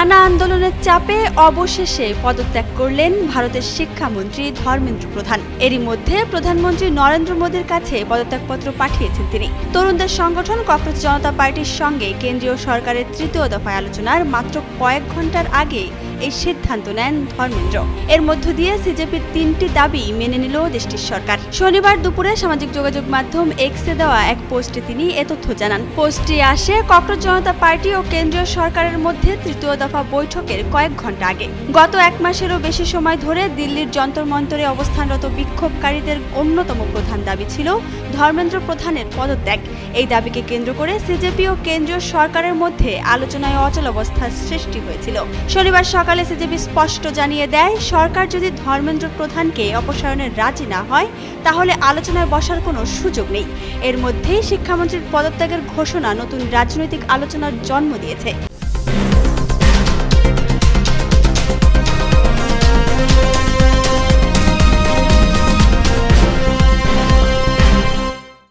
টানা আন্দোলনের চাপে অবশেষে পদত্যাগ করলেন ভারতের শিক্ষামন্ত্রী ধর্মেন্দ্র প্রধান। এরই মধ্যে প্রধানমন্ত্রী নরেন্দ্র মোদীর কাছে পদত্যাগপত্র পাঠিয়েছেন তিনি। তরুণদের সংগঠন ককরোচ জনতা পার্টির সঙ্গে কেন্দ্রীয় সরকারের তৃতীয় দফায় আলোচনার মাত্র কয়েক ঘন্টার আগে এই সিদ্ধান্ত নেন ধর্মেন্দ্র। এর মধ্য দিয়ে সিজেপির 3টি দাবি মেনে নিল দেশটির সরকার। শনিবার দুপুরে সামাজিক যোগাযোগ মাধ্যম এক্সে দেওয়া এক পোস্টে তিনি এ তথ্য জানান। পোস্টটি আসে ককরোচ জনতা পার্টি ও কেন্দ্রীয় সরকারের মধ্যে তৃতীয় দফা বৈঠকের কয়েক ঘন্টা আগে। গত এক মাসেরও বেশি সময় ধরে দিল্লির যন্তর মন্তরে অবস্থানরত বিক্ষোভকারীদের অন্যতম প্রধান দাবি ছিল ধর্মেন্দ্র প্রধানের পদত্যাগ। এই দাবিকে কেন্দ্র করে সিজেপি ও কেন্দ্রীয় সরকারের মধ্যে আলোচনায় অচলাবস্থার সৃষ্টি হয়েছিল। শনিবার সকালে সিজেপি স্পষ্ট জানিয়ে দেয়, সরকার যদি ধর্মেন্দ্র প্রধানকে অপসারণে রাজি না হয় তাহলে আলোচনায় বসার কোনো সুযোগ নেই। এর মধ্যেই শিক্ষামন্ত্রীর পদত্যাগের ঘোষণা নতুন রাজনৈতিক আলোচনার জন্ম দিয়েছে।